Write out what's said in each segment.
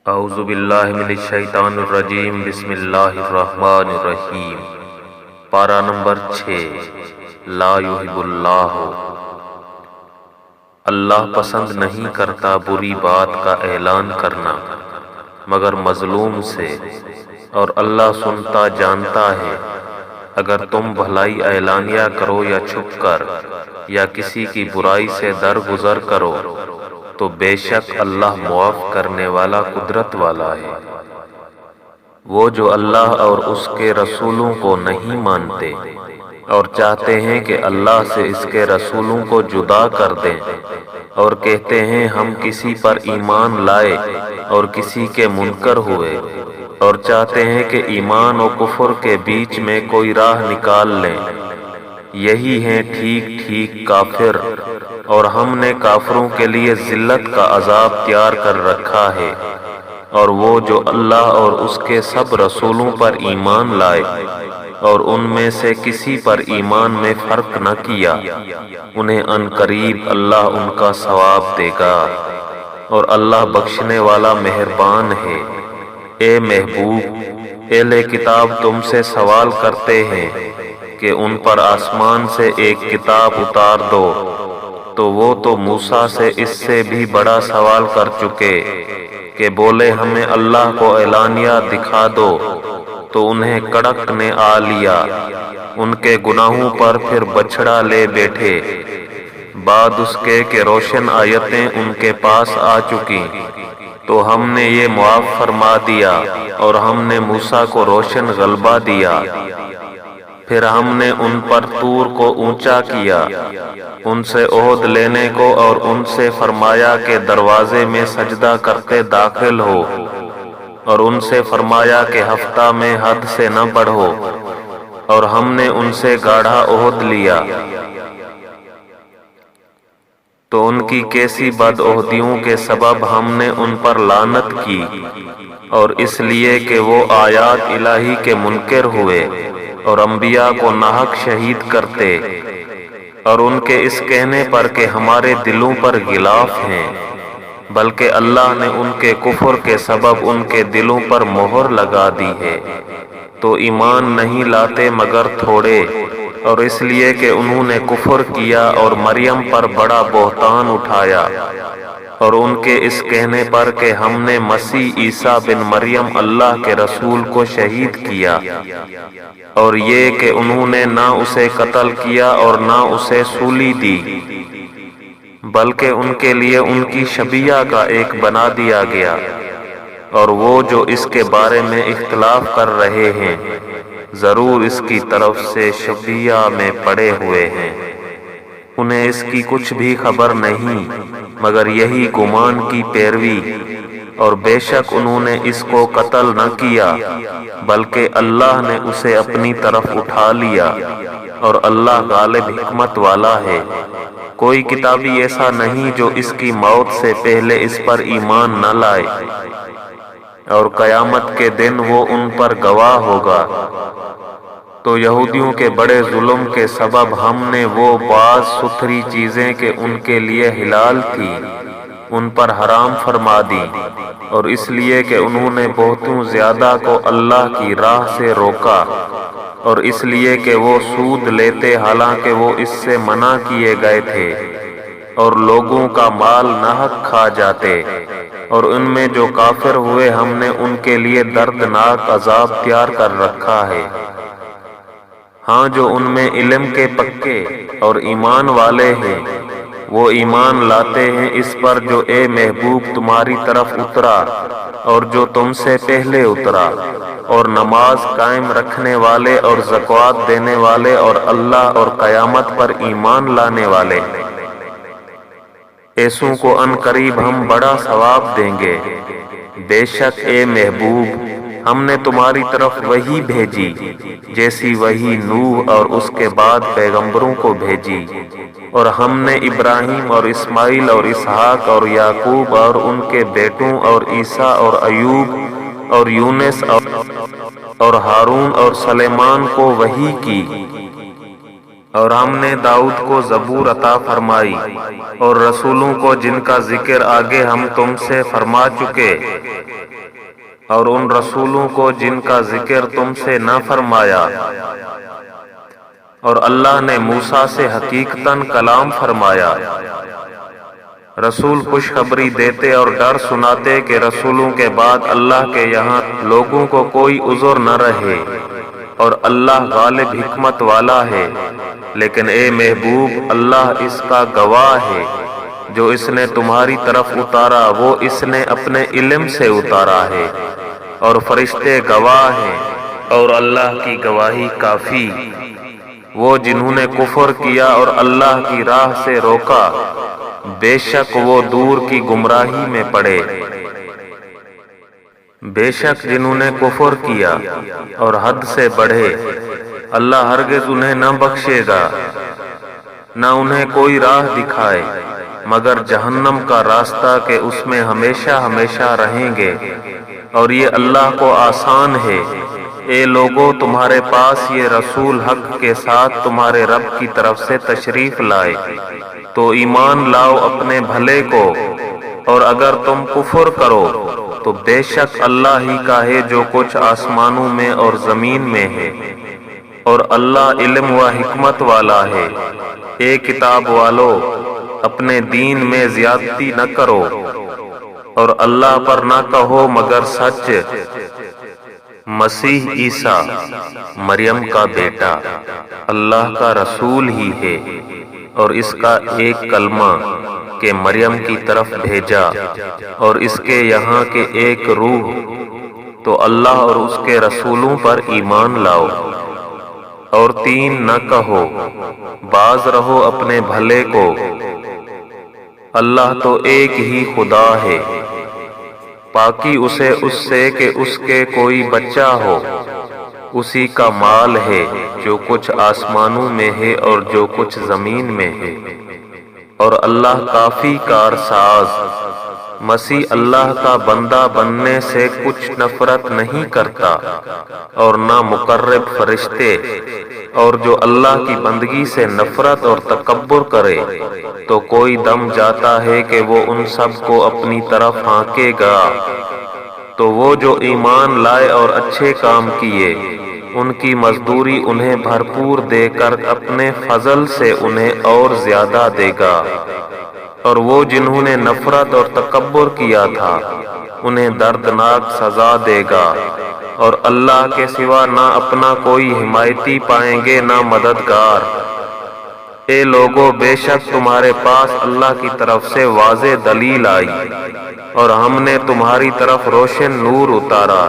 اعوذ باللہ من الشیطان الرجیم بسم اللہ الرحمن الرحیم۔ پارہ نمبر 6 لا یحب اللہ۔ اللہ پسند نہیں کرتا بری بات کا اعلان کرنا مگر مظلوم سے، اور اللہ سنتا جانتا ہے۔ اگر تم بھلائی اعلانیہ کرو یا چھپ کر یا کسی کی برائی سے درگزر کرو تو بے شک اللہ معاف کرنے والا قدرت والا ہے۔ وہ جو اللہ اور اس کے رسولوں کو نہیں مانتے اور چاہتے ہیں کہ اللہ سے اس کے رسولوں کو جدا کر دیں، اور کہتے ہیں ہم کسی پر ایمان لائے اور کسی کے منکر ہوئے، اور چاہتے ہیں کہ ایمان و کفر کے بیچ میں کوئی راہ نکال لیں، یہی ہیں ٹھیک ٹھیک کافر، اور ہم نے کافروں کے لیے ذلت کا عذاب تیار کر رکھا ہے۔ اور وہ جو اللہ اور اس کے سب رسولوں پر ایمان لائے اور ان میں سے کسی پر ایمان میں فرق نہ کیا، انہیں عنقریب اللہ ان کا ثواب دے گا، اور اللہ بخشنے والا مہربان ہے۔ اے محبوب، اہل کتاب تم سے سوال کرتے ہیں کہ ان پر آسمان سے ایک کتاب اتار دو، تو وہ تو موسیٰ سے اس سے بھی بڑا سوال کر چکے کہ بولے ہمیں اللہ کو اعلانیہ دکھا دو، تو انہیں کڑک نے آ لیا، ان کے گناہوں پر پھر بچھڑا لے بیٹھے، بعد اس کے کہ روشن آیتیں ان کے پاس آ چکی، تو ہم نے یہ معاف فرما دیا، اور ہم نے موسیٰ کو روشن غلبہ دیا۔ پھر ہم نے ان پر طور کو اونچا کیا، ان سے عہد لینے کو، اور ان سے فرمایا کہ دروازے میں سجدہ کرتے داخل ہو، اور ان سے فرمایا کہ ہفتہ میں حد سے نہ بڑھو، اور ہم نے ان سے گاڑھا عہد لیا۔ تو ان کی کیسی بدعہدیوں کے سبب ہم نے ان پر لعنت کی، اور اس لیے کہ وہ آیات الہی کے منکر ہوئے اور انبیاء کو ناحق شہید کرتے، اور ان کے اس کہنے پر کہ ہمارے دلوں پر غلاف ہیں، بلکہ اللہ نے ان کے کفر کے سبب ان کے دلوں پر مہر لگا دی ہے، تو ایمان نہیں لاتے مگر تھوڑے، اور اس لیے کہ انہوں نے کفر کیا اور مریم پر بڑا بہتان اٹھایا، اور ان کے اس کہنے پر کہ ہم نے مسیح عیسیٰ بن مریم اللہ کے رسول کو شہید کیا، اور یہ کہ انہوں نے نہ اسے قتل کیا اور نہ اسے سولی دی، بلکہ ان کے لیے ان کی شبیہ کا ایک بنا دیا گیا، اور وہ جو اس کے بارے میں اختلاف کر رہے ہیں ضرور اس کی طرف سے شبیہ میں پڑے ہوئے ہیں، انہیں اس کی کچھ بھی خبر نہیں مگر یہی گمان کی پیروی، اور بے شک انہوں نے اس کو قتل نہ کیا بلکہ اللہ نے اسے اپنی طرف اٹھا لیا، اور اللہ غالب حکمت والا ہے۔ کوئی کتابی ایسا نہیں جو اس کی موت سے پہلے اس پر ایمان نہ لائے، اور قیامت کے دن وہ ان پر گواہ ہوگا۔ تو یہودیوں کے بڑے ظلم کے سبب ہم نے وہ بعض ستھری چیزیں کہ ان کے لیے حلال تھی ان پر حرام فرما دی، اور اس لیے کہ انہوں نے بہتوں زیادہ کو اللہ کی راہ سے روکا، اور اس لیے کہ وہ سود لیتے حالانکہ وہ اس سے منع کیے گئے تھے، اور لوگوں کا مال ناحق کھا جاتے، اور ان میں جو کافر ہوئے ہم نے ان کے لیے دردناک عذاب تیار کر رکھا ہے۔ ہاں جو ان میں علم کے پکے اور ایمان والے ہیں وہ ایمان لاتے ہیں اس پر جو اے محبوب تمہاری طرف اترا اور جو تم سے پہلے اترا، اور نماز قائم رکھنے والے اور زکوٰۃ دینے والے اور اللہ اور قیامت پر ایمان لانے والے، ایسوں کو عنقریب ہم بڑا ثواب دیں گے۔ بے شک اے محبوب ہم نے تمہاری طرف وحی بھیجی جیسی وحی نوح اور اس کے بعد پیغمبروں کو بھیجی، اور ہم نے ابراہیم اور اسماعیل اور اسحاق اور یعقوب اور ان کے بیٹوں اور عیسیٰ اور ایوب اور یونس اور ہارون اور سلیمان کو وحی کی، اور ہم نے داؤد کو زبور عطا فرمائی اور رسولوں کو جن کا ذکر آگے ہم تم سے فرما چکے، اور ان رسولوں کو جن کا ذکر تم سے نہ فرمایا۔ اور اللہ نے موسیٰ سے حقیقتاً کلام فرمایا۔ رسول خوشخبری دیتے اور ڈر سناتے کہ رسولوں کے بعد اللہ کے یہاں لوگوں کو کوئی عذر نہ رہے، اور اللہ غالب حکمت والا ہے۔ لیکن اے محبوب، اللہ اس کا گواہ ہے، جو اس نے تمہاری طرف اتارا وہ اس نے اپنے علم سے اتارا ہے، اور فرشتے گواہ ہیں، اور اللہ کی گواہی کافی۔ وہ جنہوں نے کفر کیا اور اللہ کی راہ سے روکا، بے شک وہ دور کی گمراہی میں پڑے۔ بے شک جنہوں نے کفر کیا اور حد سے بڑھے، اللہ ہرگز انہیں نہ بخشے گا، نہ انہیں کوئی راہ دکھائے مگر جہنم کا راستہ کہ اس میں ہمیشہ ہمیشہ رہیں گے، اور یہ اللہ کو آسان ہے۔ اے لوگو، تمہارے پاس یہ رسول حق کے ساتھ تمہارے رب کی طرف سے تشریف لائے تو ایمان لاؤ اپنے بھلے کو، اور اگر تم کفر کرو تو بے شک اللہ ہی کا ہے جو کچھ آسمانوں میں اور زمین میں ہے، اور اللہ علم و حکمت والا ہے۔ اے کتاب والو، اپنے دین میں زیادتی نہ کرو، اور اللہ پر نہ کہو مگر سچ۔ مسیح عیسیٰ مریم کا بیٹا اللہ کا رسول ہی ہے، اور اس کا ایک کلمہ کہ مریم کی طرف بھیجا، اور اس کے یہاں کے ایک روح، تو اللہ اور اس کے رسولوں پر ایمان لاؤ۔ اور تین نہ کہو، باز رہو اپنے بھلے کو، اللہ تو ایک ہی خدا ہے، پاکی اسے اس سے کہ اس کے کوئی بچہ ہو، اسی کا مال ہے جو کچھ آسمانوں میں ہے اور جو کچھ زمین میں ہے، اور اللہ کافی کارساز۔ مسیح اللہ کا بندہ بننے سے کچھ نفرت نہیں کرتا، اور نہ مقرب فرشتے، اور جو اللہ کی بندگی سے نفرت اور تکبر کرے تو کوئی دم جاتا ہے کہ وہ ان سب کو اپنی طرف ہانکے گا۔ تو وہ جو ایمان لائے اور اچھے کام کیے، ان کی مزدوری انہیں بھرپور دے کر اپنے فضل سے انہیں اور زیادہ دے گا، اور وہ جنہوں نے نفرت اور تکبر کیا تھا انہیں دردناک سزا دے گا، اور اللہ کے سوا نہ اپنا کوئی حمایتی پائیں گے نہ مددگار۔ اے لوگو، بے شک تمہارے پاس اللہ کی طرف سے واضح دلیل آئی، اور ہم نے تمہاری طرف روشن نور اتارا،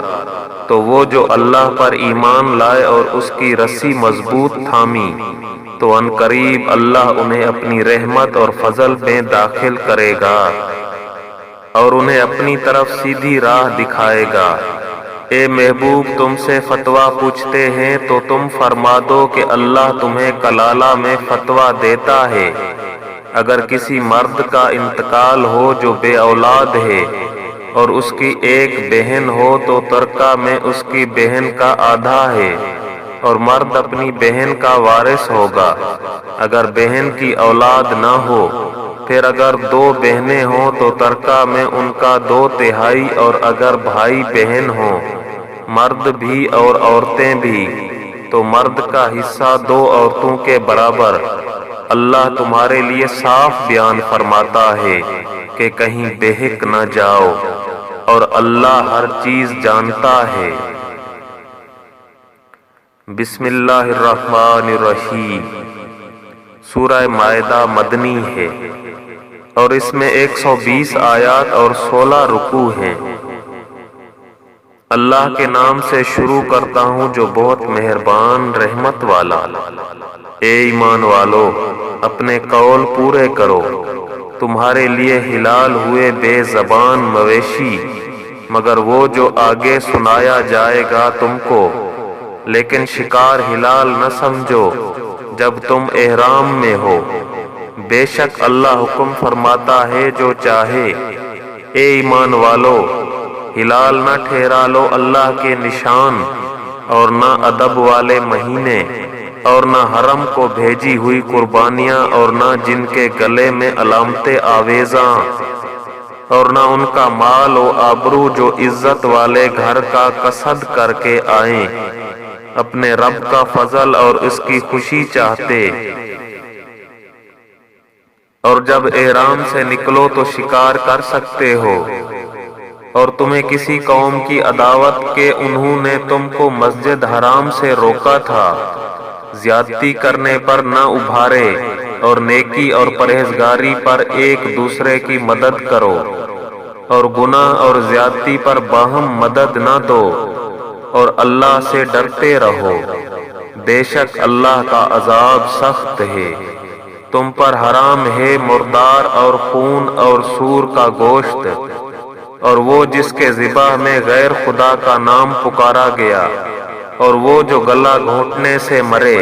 تو وہ جو اللہ پر ایمان لائے اور اس کی رسی مضبوط تھامی، تو ان قریب اللہ انہیں اپنی رحمت اور فضل میں داخل کرے گا، اور انہیں اپنی طرف سیدھی راہ دکھائے گا۔ اے محبوب، تم سے فتویٰ پوچھتے ہیں تو تم فرما دو کہ اللہ تمہیں کلالہ میں فتویٰ دیتا ہے۔ اگر کسی مرد کا انتقال ہو جو بے اولاد ہے اور اس کی ایک بہن ہو تو ترکہ میں اس کی بہن کا آدھا ہے، اور مرد اپنی بہن کا وارث ہوگا اگر بہن کی اولاد نہ ہو۔ پھر اگر دو بہنیں ہوں تو ترکہ میں ان کا 2/3، اور اگر بھائی بہن ہوں، مرد بھی اور عورتیں بھی، تو مرد کا حصہ 2 عورتوں کے برابر۔ اللہ تمہارے لیے صاف بیان فرماتا ہے کہ کہیں بہک نہ جاؤ، اور اللہ ہر چیز جانتا ہے۔ بسم اللہ الرحمن الرحیم۔ سورہ مائدہ مدنی ہے، اور اس میں 120 آیات اور 16 رکوع ہیں۔ اللہ کے نام سے شروع کرتا ہوں جو بہت مہربان رحمت والا۔ اے ایمان والو، اپنے قول پورے کرو۔ تمہارے لیے حلال ہوئے بے زبان مویشی، مگر وہ جو آگے سنایا جائے گا تم کو، لیکن شکار حلال نہ سمجھو جب تم احرام میں ہو۔ بے شک اللہ حکم فرماتا ہے جو چاہے۔ اے ایمان والو، حلال نہ ٹھہرا لو اللہ کے نشان، اور نہ ادب والے مہینے، اور نہ حرم کو بھیجی ہوئی قربانیاں، اور نہ جن کے گلے میں علامتیں آویزاں، اور نہ ان کا مال و آبرو جو عزت والے گھر کا قصد کر کے آئیں، اپنے رب کا فضل اور اس کی خوشی چاہتے۔ اور جب احرام سے نکلو تو شکار کر سکتے ہو، اور تمہیں کسی قوم کی عداوت کہ انہوں نے تم کو مسجد حرام سے روکا تھا، زیادتی کرنے پر نہ ابھارے، اور نیکی اور پرہیزگاری پر ایک دوسرے کی مدد کرو، اور گناہ اور زیادتی پر باہم مدد نہ دو، اور اللہ سے ڈرتے رہو، بے شک اللہ کا عذاب سخت ہے۔ تم پر حرام ہے مردار اور خون اور سور کا گوشت، اور وہ جس کے ذبح میں غیر خدا کا نام پکارا گیا، اور وہ جو گلا گھونٹنے سے مرے،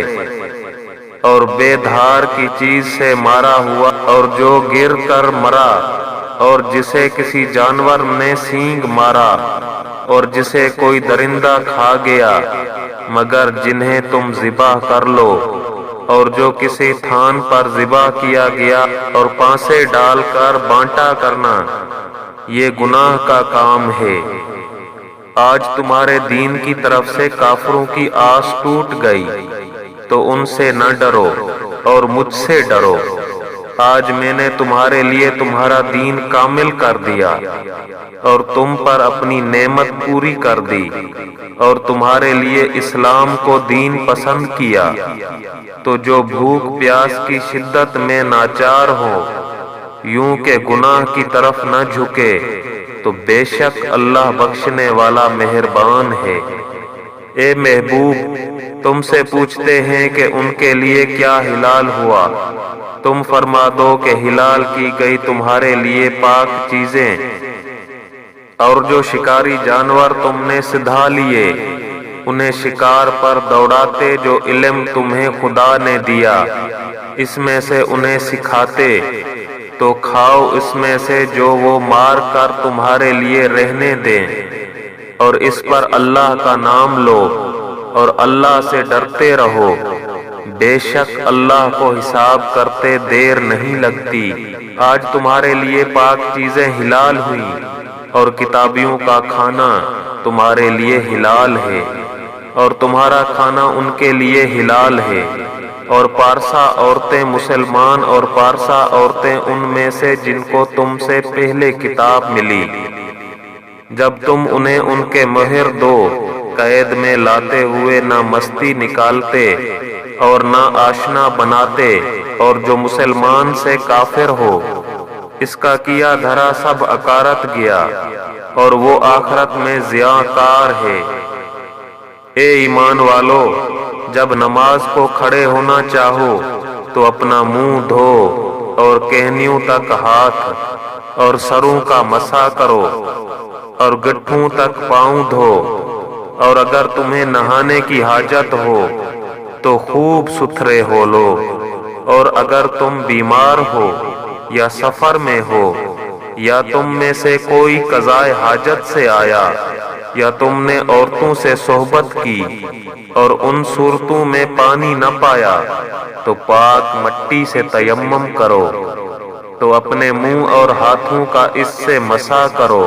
اور بے دھار کی چیز سے مارا ہوا، اور جو گر کر مرا، اور جسے کسی جانور نے سینگ مارا، اور جسے کوئی درندہ کھا گیا، مگر جنہیں تم ذبح کر لو، اور جو کسی تھان پر ذبح کیا گیا، اور پانسے ڈال کر بانٹا کرنا، یہ گناہ کا کام ہے۔ آج تمہارے دین کی طرف سے کافروں کی آس ٹوٹ گئی، تو ان سے نہ ڈرو اور مجھ سے ڈرو۔ آج میں نے تمہارے لیے تمہارا دین کامل کر دیا، اور تم پر اپنی نعمت پوری کر دی، اور تمہارے لیے اسلام کو دین پسند کیا۔ تو جو بھوک پیاس کی شدت میں ناچار ہو، یوں کہ گناہ کی طرف نہ جھکے، تو بے شک اللہ بخشنے والا مہربان ہے۔ اے محبوب، تم سے پوچھتے ہیں کہ ان کے لیے کیا حلال ہوا، تم فرما دو کہ حلال کی گئی تمہارے لیے پاک چیزیں، اور جو شکاری جانور تم نے سدھا لیے، انہیں شکار پر دوڑاتے جو علم تمہیں خدا نے دیا، اس میں سے انہیں سکھاتے، تو کھاؤ اس میں سے جو وہ مار کر تمہارے لیے رہنے دیں، اور اس پر اللہ کا نام لو، اور اللہ سے ڈرتے رہو، بے شک اللہ کو حساب کرتے دیر نہیں لگتی۔ آج تمہارے لیے پاک چیزیں حلال ہوئیں، اور کتابیوں کا کھانا تمہارے لیے حلال ہے، اور تمہارا کھانا ان کے لیے حلال ہے، اور پارسا عورتیں مسلمان اور پارسا عورتیں ان میں سے جن کو تم سے پہلے کتاب ملی، جب تم انہیں ان کے مہر دو، قید میں لاتے ہوئے نہ مستی نکالتے اور نہ آشنا بناتے، اور جو مسلمان سے کافر ہو، اس کا کیا دھرا سب اکارت گیا، اور وہ آخرت میں ضیاء کار ہے۔ اے ایمان والو، جب نماز کو کھڑے ہونا چاہو تو اپنا منہ دھو، اور کہنیوں تک ہاتھ اور سروں کا مسح کرو، اور گٹھوں تک پاؤں دھو، اور اگر تمہیں نہانے کی حاجت ہو تو خوب ستھرے ہو لو، اور اگر تم بیمار ہو یا سفر میں ہو، یا تم میں سے کوئی قضائے حاجت سے آیا، یا تم نے عورتوں سے صحبت کی اور ان صورتوں میں پانی نہ پایا، تو پاک مٹی سے تیمم کرو، تو اپنے منہ اور ہاتھوں کا اس سے مسح کرو۔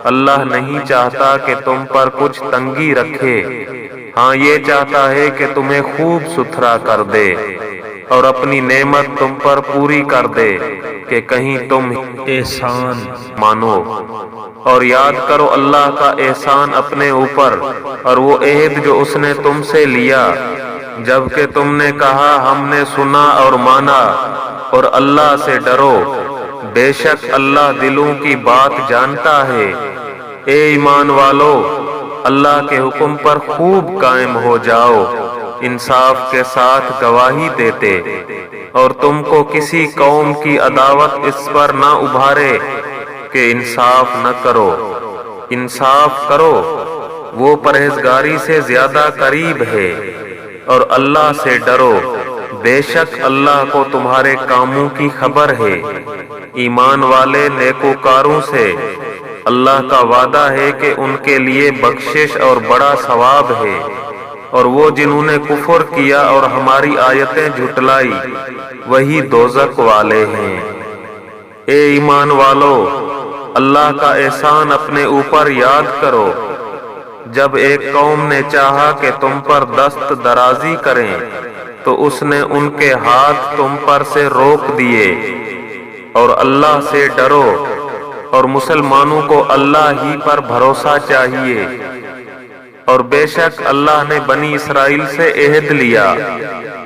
اللہ نہیں چاہتا کہ تم پر کچھ تنگی رکھے، ہاں یہ چاہتا ہے کہ تمہیں خوب ستھرا کر دے، اور اپنی نعمت تم پر پوری کر دے کہ کہیں تم احسان مانو۔ اور یاد کرو اللہ کا احسان اپنے اوپر، اور وہ عہد جو اس نے تم سے لیا، جبکہ تم نے کہا ہم نے سنا اور مانا، اور اللہ سے ڈرو، بے شک اللہ دلوں کی بات جانتا ہے۔ اے ایمان والو، اللہ کے حکم پر خوب قائم ہو جاؤ، انصاف کے ساتھ گواہی دیتے، اور تم کو کسی قوم کی عداوت اس پر نہ ابھارے کہ انصاف نہ کرو۔ انصاف کرو، وہ پرہیزگاری سے زیادہ قریب ہے، اور اللہ سے ڈرو، بے شک اللہ کو تمہارے کاموں کی خبر ہے۔ ایمان والے نیکوکاروں سے اللہ کا وعدہ ہے کہ ان کے لیے بخشش اور بڑا ثواب ہے، اور وہ جنہوں نے کفر کیا اور ہماری آیتیں جھٹلائی وہی دوزخ والے ہیں۔ اے ایمان والو، اللہ کا احسان اپنے اوپر یاد کرو۔ جب ایک قوم نے چاہا کہ تم پر دست درازی کریں تو اس نے ان کے ہاتھ تم پر سے روک دیے، اور اللہ سے ڈرو اور مسلمانوں کو اللہ ہی پر بھروسہ چاہیے۔ اور بے شک اللہ نے بنی اسرائیل سے عہد لیا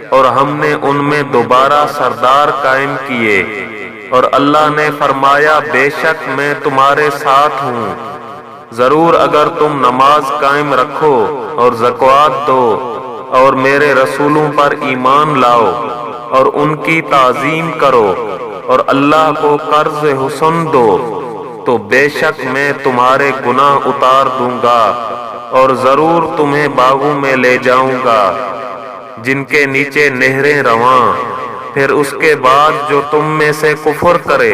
اور ہم نے ان میں دوبارہ سردار قائم کیے، اور اللہ نے فرمایا بے شک میں تمہارے ساتھ ہوں، ضرور اگر تم نماز قائم رکھو اور زکوٰۃ دو اور میرے رسولوں پر ایمان لاؤ اور ان کی تعظیم کرو اور اللہ کو قرض حسن دو، تو بے شک میں تمہارے گناہ اتار دوں گا اور ضرور تمہیں باغوں میں لے جاؤں گا جن کے نیچے نہریں رواں۔ پھر اس کے بعد جو تم میں سے کفر کرے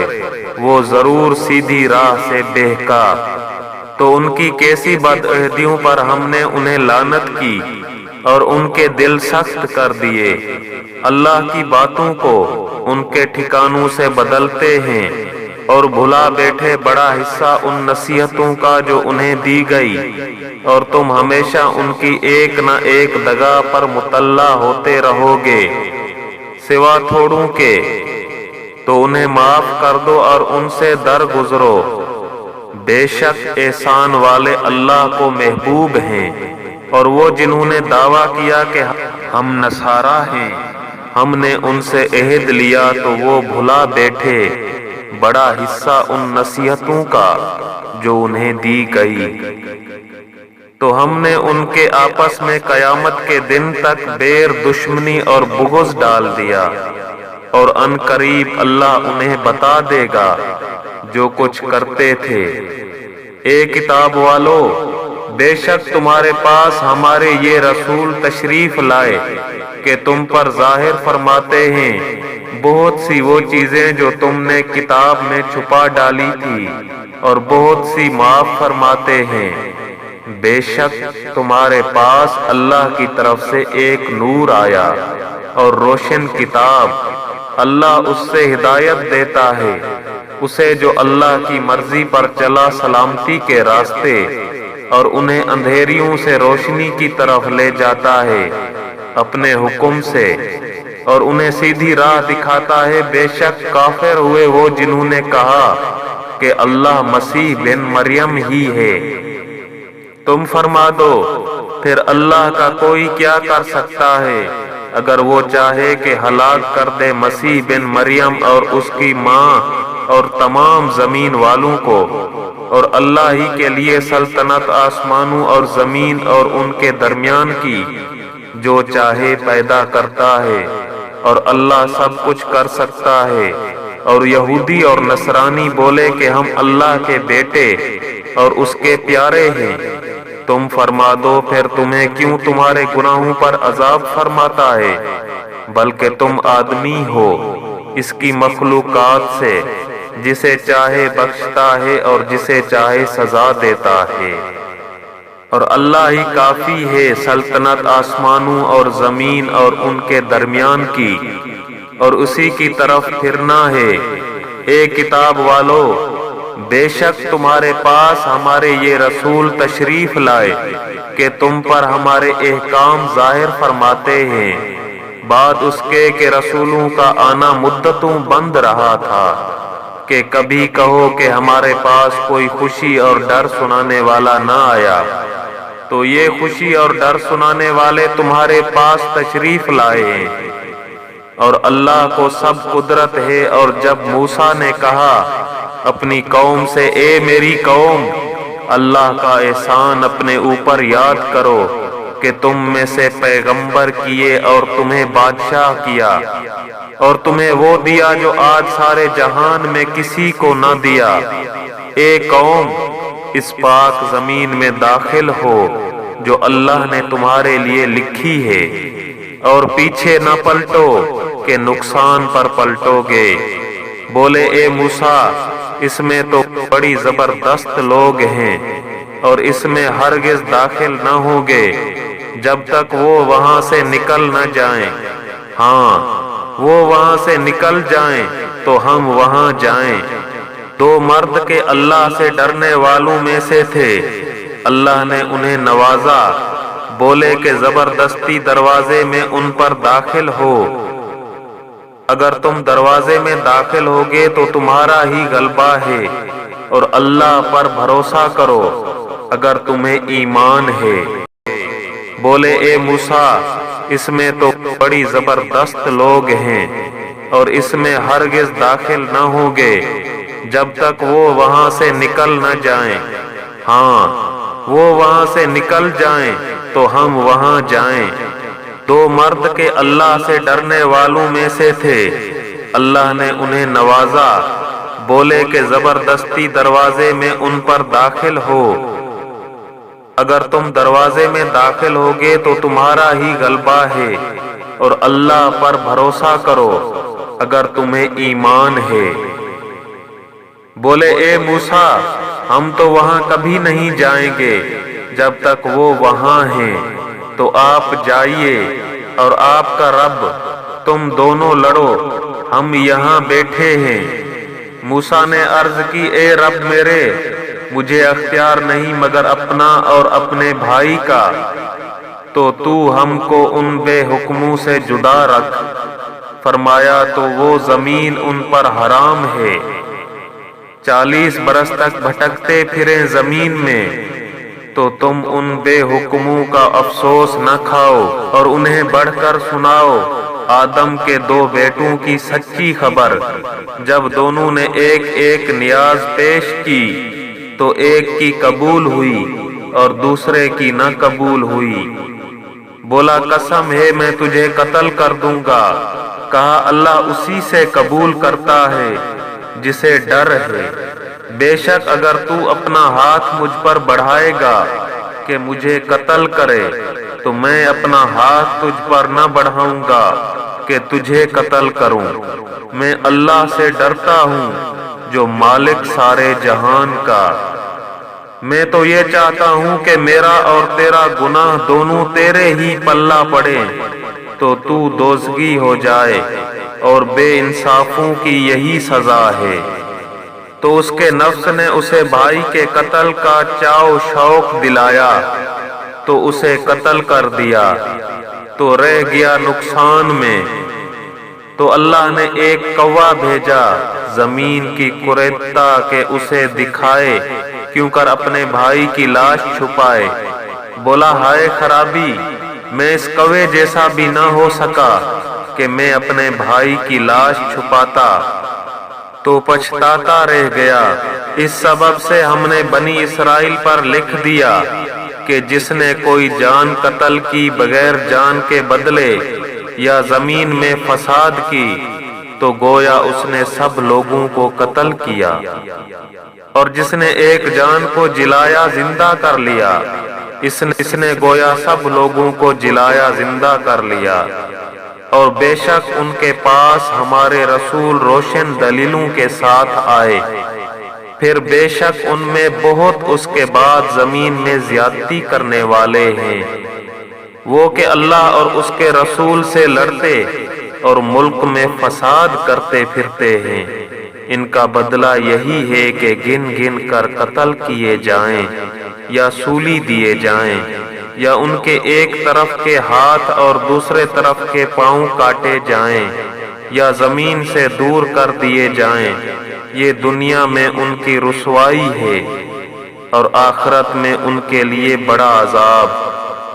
وہ ضرور سیدھی راہ سے بہکا۔ تو ان کی کیسی بدعہدیوں پر ہم نے انہیں لعنت کی اور ان کے دل سخت کر دیے۔ اللہ کی باتوں کو ان کے ٹھکانوں سے بدلتے ہیں اور بھلا بیٹھے بڑا حصہ ان نصیحتوں کا جو انہیں دی گئی، اور تم ہمیشہ ان کی ایک نہ ایک دغا پر مطلع ہوتے رہو گے سوا تھوڑوں کے۔ تو انہیں معاف کر دو اور ان سے درگزرو، بے شک احسان والے اللہ کو محبوب ہیں۔ اور وہ جنہوں نے دعویٰ کیا کہ ہم نصارہ ہیں، ہم نے ان سے عہد لیا تو وہ بھلا بیٹھے بڑا حصہ ان نصیحتوں کا جو انہیں دی گئی۔ تو ہم نے ان کے آپس میں قیامت کے دن تک بیر دشمنی اور بغض ڈال دیا، اور ان قریب اللہ انہیں بتا دے گا جو کچھ کرتے تھے۔ اے کتاب والو، بے شک تمہارے پاس ہمارے یہ رسول تشریف لائے کہ تم پر ظاہر فرماتے ہیں بہت سی وہ چیزیں جو تم نے کتاب میں چھپا ڈالی تھی، اور بہت سی معاف فرماتے ہیں۔ بے شک تمہارے پاس اللہ کی طرف سے ایک نور آیا اور روشن کتاب، اللہ اس سے ہدایت دیتا ہے اسے جو اللہ کی مرضی پر چلا سلامتی کے راستے، اور انہیں اندھیریوں سے روشنی کی طرف لے جاتا ہے اپنے حکم سے، اور انہیں سیدھی راہ دکھاتا ہے۔ بے شک کافر ہوئے وہ جنہوں نے کہا کہ اللہ مسیح بن مریم ہی ہے۔ تم فرما دو پھر اللہ کا کوئی کیا کر سکتا ہے اگر وہ چاہے کہ ہلاک کر دے مسیح بن مریم اور اس کی ماں اور تمام زمین والوں کو، اور اللہ ہی کے لیے سلطنت آسمانوں اور زمین اور ان کے درمیان کی، جو چاہے پیدا کرتا ہے، اور اللہ سب کچھ کر سکتا ہے۔ اور یہودی اور نصرانی بولے کہ ہم اللہ کے بیٹے اور اس کے پیارے ہیں۔ تم فرما دو پھر تمہیں کیوں تمہارے گناہوں پر عذاب فرماتا ہے، بلکہ تم آدمی ہو اس کی مخلوقات سے، جسے چاہے بخشتا ہے اور جسے چاہے سزا دیتا ہے۔ اور اللہ ہی کافی ہے سلطنت آسمانوں اور زمین اور ان کے درمیان کی، اور اسی کی طرف پھرنا ہے۔ اے کتاب والو، بے شک تمہارے پاس ہمارے یہ رسول تشریف لائے کہ تم پر ہمارے احکام ظاہر فرماتے ہیں، بعد اس کے کہ رسولوں کا آنا مدتوں بند رہا تھا، کہ کبھی کہو کہ ہمارے پاس کوئی خوشی اور ڈر سنانے والا نہ آیا، تو یہ خوشی اور ڈر سنانے والے تمہارے پاس تشریف لائے ہیں۔ اور اللہ کو سب قدرت ہے۔ اور جب موسیٰ نے کہا اپنی قوم سے، اے میری قوم، اللہ کا احسان اپنے اوپر یاد کرو کہ تم میں سے پیغمبر کیے اور تمہیں بادشاہ کیا، اور تمہیں وہ دیا جو آج سارے جہان میں کسی کو نہ دیا۔ اے قوم، اس پاک زمین میں داخل ہو جو اللہ نے تمہارے لیے لکھی ہے، اور پیچھے نہ پلٹو کہ نقصان پر پلٹو گے۔ بولے اے موسیٰ، اس میں تو بڑی زبردست لوگ ہیں اور اس میں ہرگز داخل نہ ہوگے، جب تک وہ وہاں سے نکل نہ جائیں۔ ہاں، وہ وہاں سے نکل جائیں تو ہم وہاں جائیں۔ دو مرد کے اللہ سے ڈرنے والوں میں سے تھے، اللہ نے انہیں نوازا، بولے کہ زبردستی دروازے میں ان پر داخل ہو۔ اگر تم دروازے میں داخل ہوگے تو تمہارا ہی غلبہ ہے، اور اللہ پر بھروسہ کرو اگر تمہیں ایمان ہے۔ بولے اے موسیٰ، اس میں تو بڑی زبردست لوگ ہیں، اور اس میں ہرگز داخل نہ ہوگے جب تک وہ وہاں سے نکل نہ جائیں۔ ہاں، وہ وہاں سے نکل جائیں تو ہم وہاں جائیں۔ دو مرد کے اللہ سے ڈرنے والوں میں سے تھے، اللہ نے انہیں نوازا، بولے کہ زبردستی دروازے میں ان پر داخل ہو۔ اگر تم دروازے میں داخل ہوگے تو تمہارا ہی غلبہ ہے، اور اللہ پر بھروسہ کرو اگر تمہیں ایمان ہے۔ بولے اے موسیٰ، ہم تو وہاں کبھی نہیں جائیں گے جب تک وہ وہاں ہیں، تو آپ جائیے اور آپ کا رب، تم دونوں لڑو، ہم یہاں بیٹھے ہیں۔ موسیٰ نے عرض کی، اے رب میرے، مجھے اختیار نہیں مگر اپنا اور اپنے بھائی کا، تو ہم کو ان بے حکموں سے جدا رکھ۔ فرمایا تو وہ زمین ان پر حرام ہے، 40 برس تک بھٹکتے پھریں زمین میں، تو تم ان بے حکموں کا افسوس نہ کھاؤ اور انہیں بڑھ کر سناؤ آدم کے 2 بیٹوں کی سچی خبر، جب دونوں نے ایک ایک نیاز پیش کی تو ایک کی قبول ہوئی اور دوسرے کی نہ قبول ہوئی۔ بولا قسم ہے میں تجھے قتل کر دوں گا۔ کہا اللہ اسی سے قبول کرتا ہے جسے ڈر ہے۔ بے شک اگر تو اپنا ہاتھ مجھ پر بڑھائے گا کہ مجھے قتل کرے تو میں اپنا ہاتھ تجھ پر نہ بڑھاؤں گا کہ تجھے قتل کروں۔ میں اللہ سے ڈرتا ہوں جو مالک سارے جہان کا۔ میں تو یہ چاہتا ہوں کہ میرا اور تیرا گناہ دونوں تیرے ہی پلہ پڑے تو دوزخی ہو جائے، اور بے انصافوں کی یہی سزا ہے۔ تو اس کے نفس نے اسے بھائی کے قتل کا چاؤ شوق دلایا تو اسے قتل کر دیا، تو رہ گیا نقصان میں۔ تو اللہ نے ایک کوا بھیجا زمین کی قریدتا کہ اسے دکھائے کیوں کر اپنے بھائی کی لاش چھپائے۔ بولا ہائے خرابی، میں اس کوے جیسا بھی نہ ہو سکا کہ میں اپنے بھائی کی لاش چھپاتا، تو پچھتاتا رہ گیا۔ اس سبب سے ہم نے بنی اسرائیل پر لکھ دیا کہ جس نے کوئی جان قتل کی بغیر جان کے بدلے یا زمین میں فساد کی تو گویا اس نے سب لوگوں کو قتل کیا، اور جس نے ایک جان کو جلایا زندہ کر لیا، اس نے گویا سب لوگوں کو جلایا زندہ کر لیا۔ اور بے شک ان کے پاس ہمارے رسول روشن دلیلوں کے ساتھ آئے، پھر بے شک ان میں بہت اس کے بعد زمین میں زیادتی کرنے والے ہیں، وہ کہ اللہ اور اس کے رسول سے لڑتے اور ملک میں فساد کرتے پھرتے ہیں۔ ان کا بدلہ یہی ہے کہ گن گن کر قتل کیے جائیں یا سولی دیے جائیں، یا ان کے ایک طرف کے ہاتھ اور دوسرے طرف کے پاؤں کاٹے جائیں، یا زمین سے دور کر دیے جائیں۔ یہ دنیا میں ان کی رسوائی ہے، اور آخرت میں ان کے لیے بڑا عذاب۔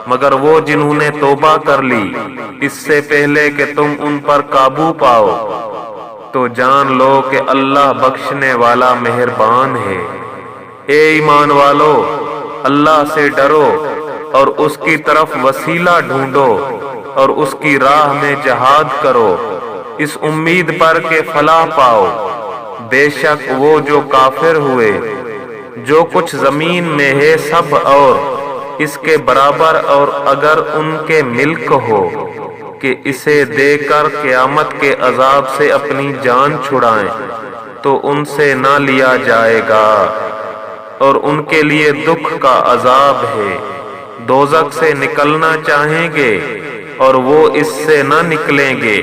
مگر وہ جنہوں نے توبہ کر لی اس سے پہلے کہ تم ان پر قابو پاؤ، تو جان لو کہ اللہ بخشنے والا مہربان ہے۔ اے ایمان والو، اللہ سے ڈرو اور اس کی طرف وسیلہ ڈھونڈو اور اس کی راہ میں جہاد کرو، اس امید پر کہ فلاح پاؤ۔ بے شک وہ جو کافر ہوئے، جو کچھ زمین میں ہے سب اور اس کے برابر اور اگر ان کے ملک ہو کہ اسے دے کر قیامت کے عذاب سے اپنی جان چھڑائیں تو ان سے نہ لیا جائے گا، اور ان کے لیے دکھ کا عذاب ہے۔ دوزخ سے نکلنا چاہیں گے اور وہ اس سے نہ نکلیں گے،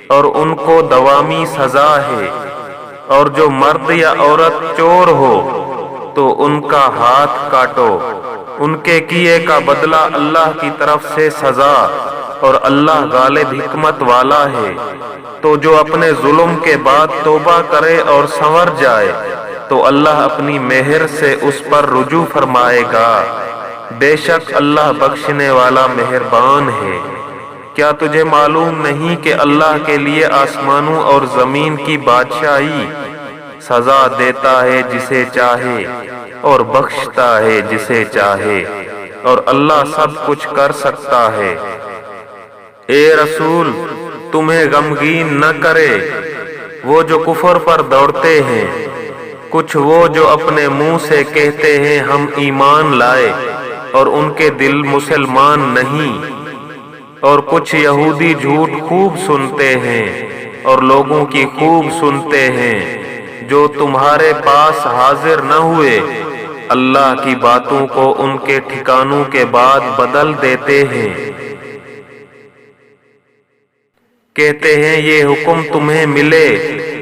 اور ان کو دوامی سزا ہے۔ اور جو مرد یا عورت چور ہو تو ان کا ہاتھ کاٹو، ان کے کیے کا بدلہ اللہ کی طرف سے سزا، اور اللہ غالب حکمت والا ہے۔ تو جو اپنے ظلم کے بعد توبہ کرے اور سنور جائے تو اللہ اپنی مہر سے اس پر رجوع فرمائے گا، بے شک اللہ بخشنے والا مہربان ہے۔ کیا تجھے معلوم نہیں کہ اللہ کے لیے آسمانوں اور زمین کی بادشاہی؟ سزا دیتا ہے جسے چاہے اور بخشتا ہے جسے چاہے، اور اللہ سب کچھ کر سکتا ہے۔ اے رسول، تمہیں غمگین نہ کرے وہ جو کفر پر دوڑتے ہیں، کچھ وہ جو اپنے منہ سے کہتے ہیں ہم ایمان لائے اور ان کے دل مسلمان نہیں، اور کچھ یہودی جھوٹ خوب سنتے ہیں اور لوگوں کی خوب سنتے ہیں جو تمہارے پاس حاضر نہ ہوئے، اللہ کی باتوں کو ان کے ٹھکانوں کے بعد بدل دیتے ہیں۔ کہتے ہیں یہ حکم تمہیں ملے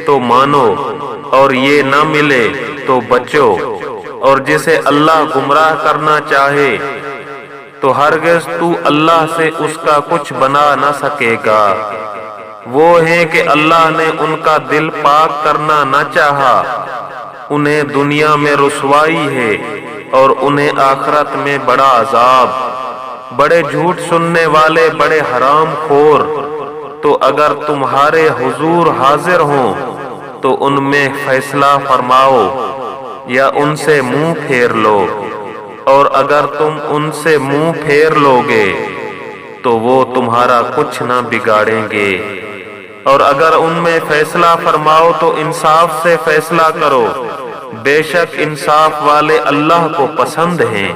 تو مانو اور یہ نہ ملے تو بچو، اور جسے اللہ گمراہ کرنا چاہے تو ہرگز تو اللہ سے اس کا کچھ بنا نہ سکے گا۔ وہ ہیں کہ اللہ نے ان کا دل پاک کرنا نہ چاہا، انہیں دنیا میں رسوائی ہے اور انہیں آخرت میں بڑا عذاب۔ بڑے جھوٹ سننے والے بڑے حرام خور، تو اگر تمہارے حضور حاضر ہوں تو ان میں فیصلہ فرماؤ یا ان سے منہ پھیر لو، اور اگر تم ان سے منہ پھیر لوگے تو وہ تمہارا کچھ نہ بگاڑیں گے، اور اگر ان میں فیصلہ فرماؤ تو انصاف سے فیصلہ کرو، بے شک انصاف والے اللہ کو پسند ہیں۔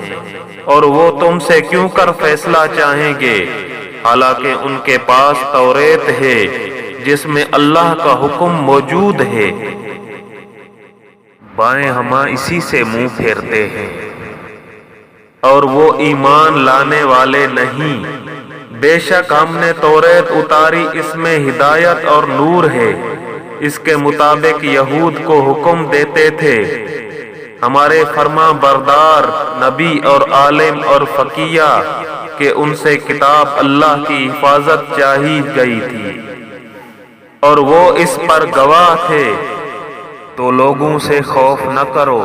اور وہ تم سے کیوں کر فیصلہ چاہیں گے حالانکہ ان کے پاس توریت ہے جس میں اللہ کا حکم موجود ہے۔ بائیں ہما اسی سے منہ پھیرتے ہیں اور وہ ایمان لانے والے نہیں۔ بے شک ہم نے توریت اتاری، اس میں ہدایت اور نور ہے۔ اس کے مطابق یہود کو حکم دیتے تھے ہمارے فرما بردار نبی اور عالم اور فقیہ کہ ان سے کتاب اللہ کی حفاظت چاہی گئی تھی اور وہ اس پر گواہ تھے، تو لوگوں سے خوف نہ کرو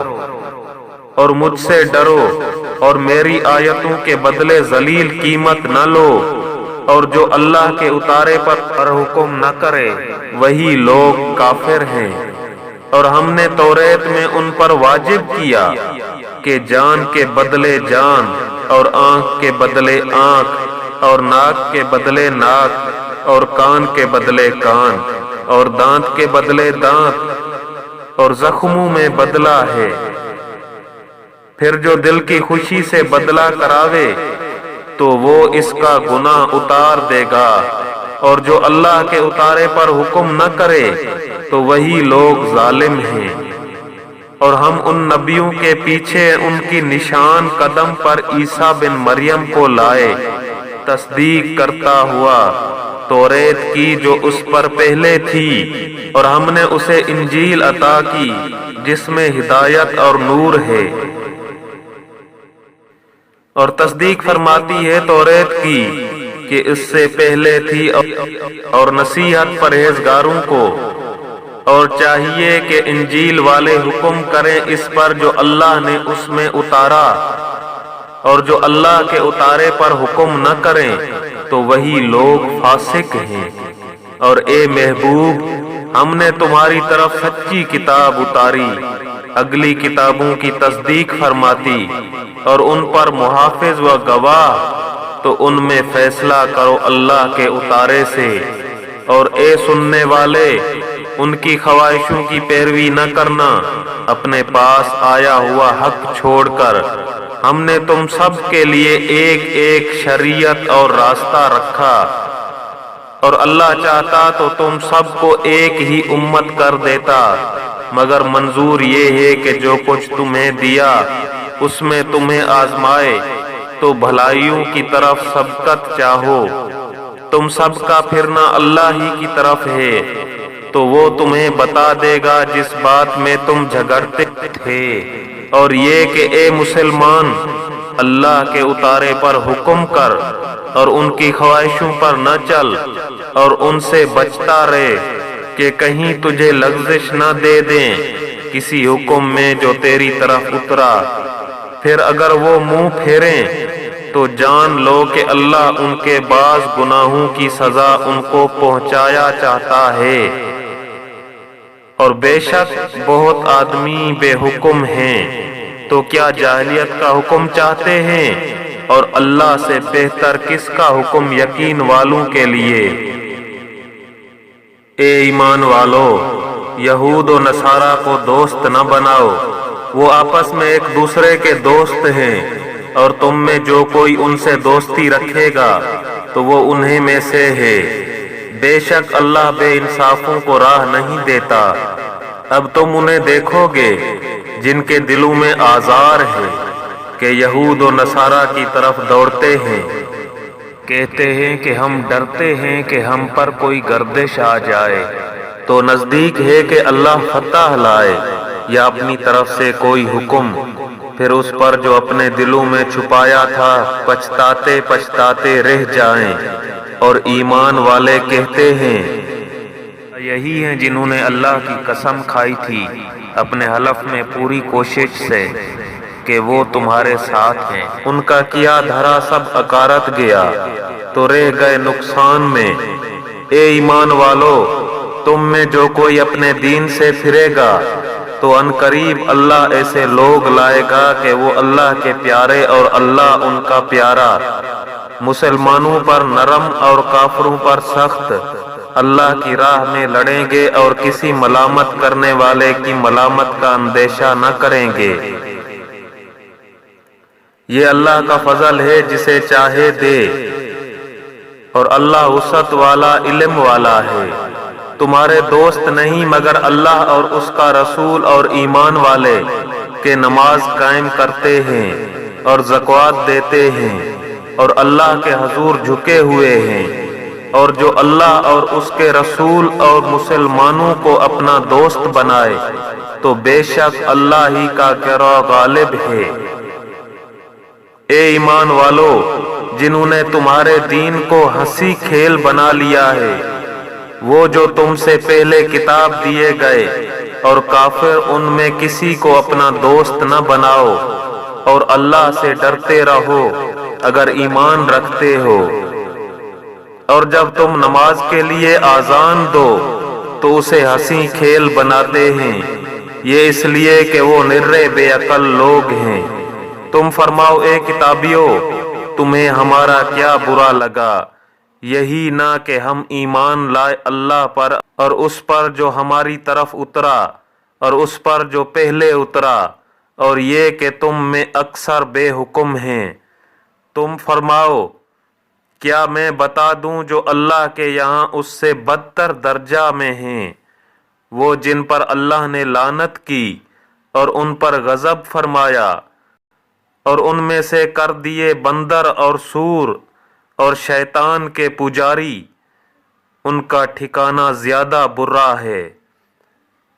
اور مجھ سے ڈرو، اور میری آیتوں کے بدلے ذلیل قیمت نہ لو، اور جو اللہ کے اتارے پر حکم نہ کرے وہی لوگ کافر ہیں۔ اور ہم نے توریت میں ان پر واجب کیا کہ جان کے بدلے جان، اور آنکھ کے بدلے آنکھ، اور ناک کے بدلے ناک، اور کان کے بدلے کان، اور دانت کے بدلے دانت، اور زخموں میں بدلہ ہے۔ پھر جو دل کی خوشی سے بدلہ کراوے تو وہ اس کا گناہ اتار دے گا، اور جو اللہ کے اتارے پر حکم نہ کرے تو وہی لوگ ظالم ہیں۔ اور ہم ان نبیوں کے پیچھے ان کی نشان قدم پر عیسیٰ بن مریم کو لائے، تصدیق کرتا ہوا توریت کی جو اس پر پہلے تھی، اور ہم نے اسے انجیل عطا کی جس میں ہدایت اور نور ہے، اور تصدیق فرماتی ہے توریت کی کہ اس سے پہلے تھی، اور نصیحت پرہیزگاروں کو۔ اور چاہیے کہ انجیل والے حکم کریں اس پر جو اللہ نے اس میں اتارا، اور جو اللہ کے اتارے پر حکم نہ کریں تو وہی لوگ فاسق ہیں۔ اور اے محبوب، ہم نے تمہاری طرف سچی کتاب اتاری، اگلی کتابوں کی تصدیق فرماتی اور ان پر محافظ و گواہ، تو ان میں فیصلہ کرو اللہ کے اتارے سے۔ اور اے سننے والے، ان کی خواہشوں کی پیروی نہ کرنا، اپنے پاس آیا ہوا حق چھوڑ کر۔ ہم نے تم سب کے لیے ایک ایک شریعت اور راستہ رکھا، اور اللہ چاہتا تو تم سب کو ایک ہی امت کر دیتا، مگر منظور یہ ہے کہ جو کچھ تمہیں دیا اس میں تمہیں آزمائے، تو بھلائیوں کی طرف سبقت چاہو، تم سب کا پھرنا اللہ ہی کی طرف ہے، تو وہ تمہیں بتا دے گا جس بات میں تم جھگڑتے تھے۔ اور یہ کہ اے مسلمان، اللہ کے اتارے پر حکم کر اور ان کی خواہشوں پر نہ چل، اور ان سے بچتا رہے کہ کہیں تجھے لغزش نہ دے دیں کسی حکم میں جو تیری طرف اترا، پھر اگر وہ منہ پھیریں تو جان لو کہ اللہ ان کے بعض گناہوں کی سزا ان کو پہنچایا چاہتا ہے، اور بے شک بہت آدمی بے حکم ہیں۔ تو کیا جاہلیت کا حکم چاہتے ہیں؟ اور اللہ سے بہتر کس کا حکم یقین والوں کے لیے؟ اے ایمان والو، یہود و نصارہ کو دوست نہ بناؤ، وہ آپس میں ایک دوسرے کے دوست ہیں، اور تم میں جو کوئی ان سے دوستی رکھے گا تو وہ انہیں میں سے ہے۔ بے شک اللہ بے انصافوں کو راہ نہیں دیتا۔ اب تم انہیں دیکھو گے جن کے دلوں میں آزار ہے کہ یہود و نصارہ کی طرف دوڑتے ہیں، کہتے ہیں کہ ہم ڈرتے ہیں کہ ہم پر کوئی گردش آ جائے، تو نزدیک ہے کہ اللہ فتح لائے یا اپنی طرف سے کوئی حکم، پھر اس پر جو اپنے دلوں میں چھپایا تھا پچھتاتے پچھتاتے رہ جائیں۔ اور ایمان والے کہتے ہیں، یہی ہیں جنہوں نے اللہ کی قسم کھائی تھی اپنے حلف میں پوری کوشش سے کہ وہ تمہارے ساتھ ہیں، ان کا کیا دھرا سب اکارت گیا تو رہ گئے نقصان میں۔ اے ایمان والو، تم میں جو کوئی اپنے دین سے پھرے گا تو ان قریب اللہ ایسے لوگ لائے گا کہ وہ اللہ کے پیارے اور اللہ ان کا پیارا، مسلمانوں پر نرم اور کافروں پر سخت، اللہ کی راہ میں لڑیں گے اور کسی ملامت کرنے والے کی ملامت کا اندیشہ نہ کریں گے۔ یہ اللہ کا فضل ہے جسے چاہے دے، اور اللہ وسعت والا علم والا ہے۔ تمہارے دوست نہیں مگر اللہ اور اس کا رسول اور ایمان والے کہ نماز قائم کرتے ہیں اور زکوٰۃ دیتے ہیں اور اللہ کے حضور جھکے ہوئے ہیں، اور جو اللہ اور اس کے رسول اور مسلمانوں کو اپنا دوست بنائے تو بے شک اللہ ہی کا گروہ غالب ہے۔ اے ایمان والو، جنہوں نے تمہارے دین کو ہنسی کھیل بنا لیا ہے، وہ جو تم سے پہلے کتاب دیے گئے، اور کافر ان میں کسی کو اپنا دوست نہ بناؤ، اور اللہ سے ڈرتے رہو اگر ایمان رکھتے ہو۔ اور جب تم نماز کے لیے آذان دو تو اسے ہنسی کھیل بناتے ہیں، یہ اس لیے کہ وہ نرے بے عقل لوگ ہیں۔ تم فرماؤ اے کتابیو، تمہیں ہمارا کیا برا لگا، یہی نہ کہ ہم ایمان لائے اللہ پر اور اس پر جو ہماری طرف اترا اور اس پر جو پہلے اترا، اور یہ کہ تم میں اکثر بے حکم ہیں۔ تم فرماؤ، کیا میں بتا دوں جو اللہ کے یہاں اس سے بدتر درجہ میں ہیں، وہ جن پر اللہ نے لعنت کی اور ان پر غضب فرمایا، اور ان میں سے کر دیے بندر اور سور اور شیطان کے پجاری، ان کا ٹھکانہ زیادہ برا ہے،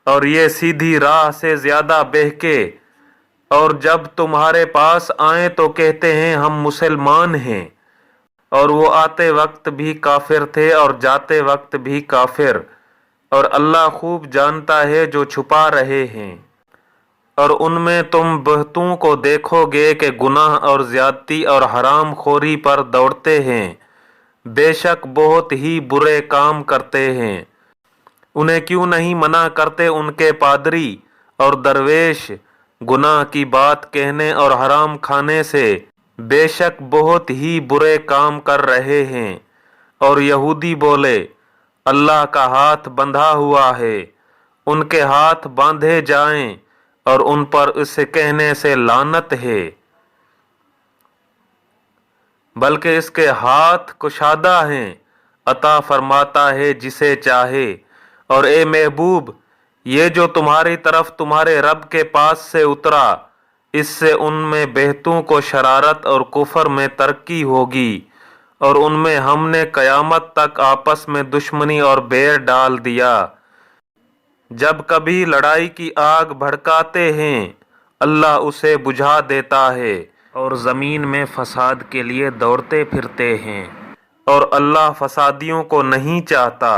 اور یہ سیدھی راہ سے زیادہ بہکے، اور جب تمہارے پاس آئیں تو کہتے ہیں ہم مسلمان ہیں، اور وہ آتے وقت بھی کافر تھے اور جاتے وقت بھی کافر، اور اللہ خوب جانتا ہے جو چھپا رہے ہیں۔ اور ان میں تم بہتوں کو دیکھو گے کہ گناہ اور زیادتی اور حرام خوری پر دوڑتے ہیں، بے شک بہت ہی برے کام کرتے ہیں۔ انہیں کیوں نہیں منع کرتے ان کے پادری اور درویش گناہ کی بات کہنے اور حرام کھانے سے، بے شک بہت ہی برے کام کر رہے ہیں۔ اور یہودی بولے، اللہ کا ہاتھ بندھا ہوا ہے، ان کے ہاتھ باندھے جائیں، اور ان پر اسے کہنے سے لعنت ہے، بلکہ اس کے ہاتھ کشادہ ہیں، عطا فرماتا ہے جسے چاہے۔ اور اے محبوب، یہ جو تمہاری طرف تمہارے رب کے پاس سے اترا، اس سے ان میں بہتوں کو شرارت اور کفر میں ترقی ہوگی، اور ان میں ہم نے قیامت تک آپس میں دشمنی اور بیر ڈال دیا۔ جب کبھی لڑائی کی آگ بھڑکاتے ہیں اللہ اسے بجھا دیتا ہے، اور زمین میں فساد کے لیے دوڑتے پھرتے ہیں، اور اللہ فسادیوں کو نہیں چاہتا۔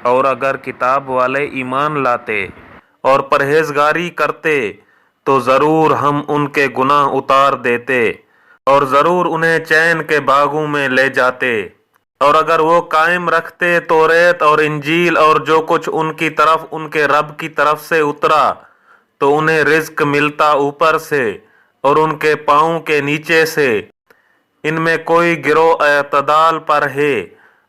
اور اگر کتاب والے ایمان لاتے اور پرہیزگاری کرتے تو ضرور ہم ان کے گناہ اتار دیتے، اور ضرور انہیں چین کے باغوں میں لے جاتے۔ اور اگر وہ قائم رکھتے توریت اور انجیل اور جو کچھ ان کی طرف ان کے رب کی طرف سے اترا، تو انہیں رزق ملتا اوپر سے اور ان کے پاؤں کے نیچے سے۔ ان میں کوئی گروہ اعتدال پر ہے،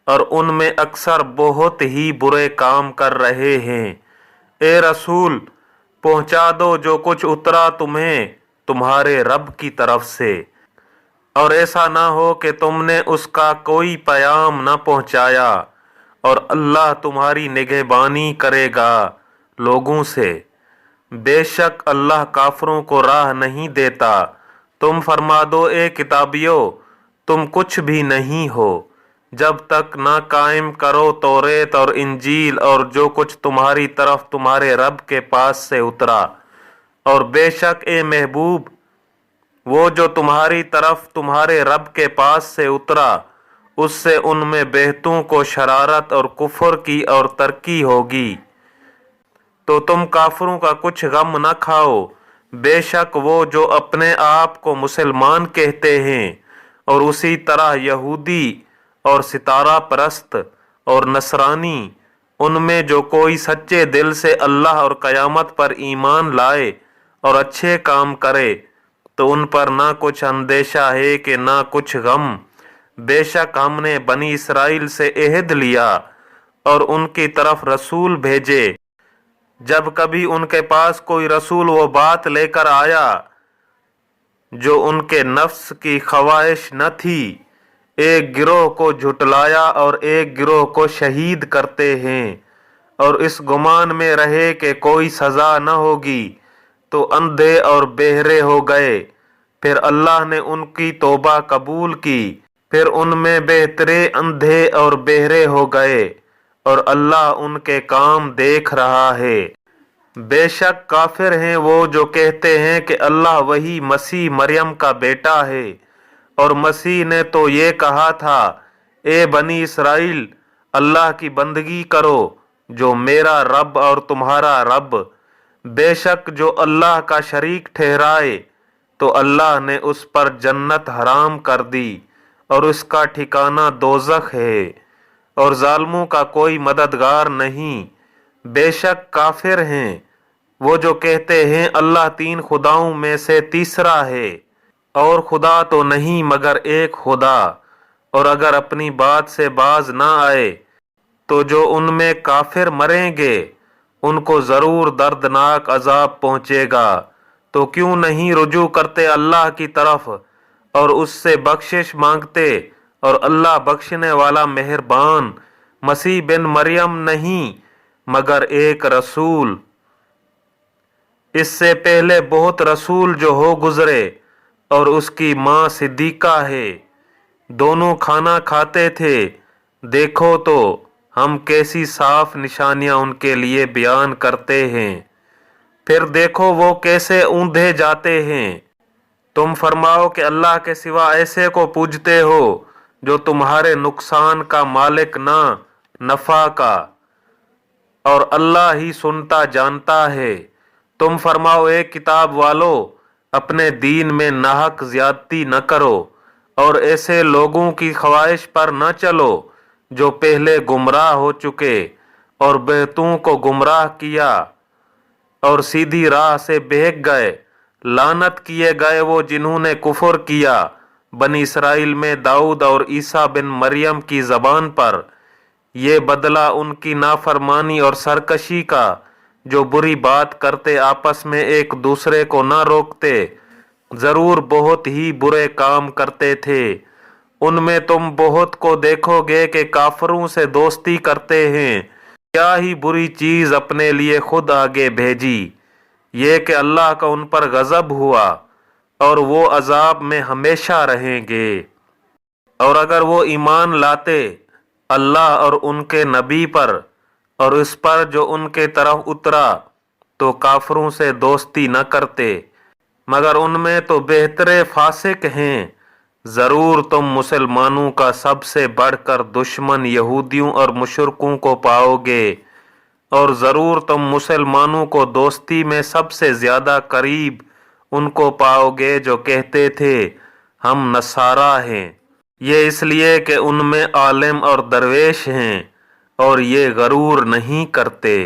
اور ان میں اکثر بہت ہی برے کام کر رہے ہیں۔ اے رسول، پہنچا دو جو کچھ اترا تمہیں تمہارے رب کی طرف سے، اور ایسا نہ ہو کہ تم نے اس کا کوئی پیام نہ پہنچایا، اور اللہ تمہاری نگہبانی کرے گا لوگوں سے۔ بے شک اللہ کافروں کو راہ نہیں دیتا۔ تم فرما دو اے کتابیو، تم کچھ بھی نہیں ہو جب تک نہ قائم کرو توریت اور انجیل اور جو کچھ تمہاری طرف تمہارے رب کے پاس سے اترا، اور بے شک اے محبوب وہ جو تمہاری طرف تمہارے رب کے پاس سے اترا، اس سے ان میں بہتوں کو شرارت اور کفر کی اور ترقی ہوگی۔ تو تم کافروں کا کچھ غم نہ کھاؤ، بے شک وہ جو اپنے آپ کو مسلمان کہتے ہیں، اور اسی طرح یہودی اور ستارہ پرست اور نصرانی، ان میں جو کوئی سچے دل سے اللہ اور قیامت پر ایمان لائے اور اچھے کام کرے، تو ان پر نہ کچھ اندیشہ ہے کہ نہ کچھ غم۔ بے شک ہم نے بنی اسرائیل سے عہد لیا اور ان کی طرف رسول بھیجے۔ جب کبھی ان کے پاس کوئی رسول وہ بات لے کر آیا جو ان کے نفس کی خواہش نہ تھی، ایک گروہ کو جھٹلایا اور ایک گروہ کو شہید کرتے ہیں، اور اس گمان میں رہے کہ کوئی سزا نہ ہوگی، تو اندھے اور بہرے ہو گئے۔ پھر اللہ نے ان کی توبہ قبول کی، پھر ان میں بہترے اندھے اور بہرے ہو گئے، اور اللہ ان کے کام دیکھ رہا ہے۔ بے شک کافر ہیں وہ جو کہتے ہیں کہ اللہ وہی مسیح مریم کا بیٹا ہے، اور مسیح نے تو یہ کہا تھا، اے بنی اسرائیل، اللہ کی بندگی کرو جو میرا رب اور تمہارا رب۔ بے شک جو اللہ کا شریک ٹھہرائے تو اللہ نے اس پر جنت حرام کر دی، اور اس کا ٹھکانہ دوزخ ہے، اور ظالموں کا کوئی مددگار نہیں۔ بے شک کافر ہیں وہ جو کہتے ہیں اللہ تین خداؤں میں سے تیسرا ہے، اور خدا تو نہیں مگر ایک خدا۔ اور اگر اپنی بات سے باز نہ آئے تو جو ان میں کافر مریں گے ان کو ضرور دردناک عذاب پہنچے گا۔ تو کیوں نہیں رجوع کرتے اللہ کی طرف اور اس سے بخشش مانگتے، اور اللہ بخشنے والا مہربان۔ مسیح بن مریم نہیں مگر ایک رسول، اس سے پہلے بہت رسول جو ہو گزرے، اور اس کی ماں صدیقہ ہے، دونوں کھانا کھاتے تھے۔ دیکھو تو ہم کیسی صاف نشانیاں ان کے لیے بیان کرتے ہیں، پھر دیکھو وہ کیسے اوندھے جاتے ہیں۔ تم فرماؤ کہ اللہ کے سوا ایسے کو پوجتے ہو جو تمہارے نقصان کا مالک نہ نفع کا، اور اللہ ہی سنتا جانتا ہے۔ تم فرماؤ اے کتاب والو، اپنے دین میں ناحق زیادتی نہ کرو، اور ایسے لوگوں کی خواہش پر نہ چلو جو پہلے گمراہ ہو چکے اور بہتوں کو گمراہ کیا اور سیدھی راہ سے بہک گئے۔ لعنت کیے گئے وہ جنہوں نے کفر کیا بنی اسرائیل میں داؤد اور عیسیٰ بن مریم کی زبان پر۔ یہ بدلہ ان کی نافرمانی اور سرکشی کا، جو بری بات کرتے آپس میں ایک دوسرے کو نہ روکتے، ضرور بہت ہی برے کام کرتے تھے۔ ان میں تم بہت کو دیکھو گے کہ کافروں سے دوستی کرتے ہیں۔ کیا ہی بری چیز اپنے لیے خود آگے بھیجی، یہ کہ اللہ کا ان پر غضب ہوا اور وہ عذاب میں ہمیشہ رہیں گے۔ اور اگر وہ ایمان لاتے اللہ اور ان کے نبی پر اور اس پر جو ان کے طرف اترا تو کافروں سے دوستی نہ کرتے، مگر ان میں تو بہترے فاسق ہیں۔ ضرور تم مسلمانوں کا سب سے بڑھ کر دشمن یہودیوں اور مشرکوں کو پاؤ گے، اور ضرور تم مسلمانوں کو دوستی میں سب سے زیادہ قریب ان کو پاؤ گے جو کہتے تھے ہم نصارہ ہیں۔ یہ اس لیے کہ ان میں عالم اور درویش ہیں اور یہ غرور نہیں کرتے۔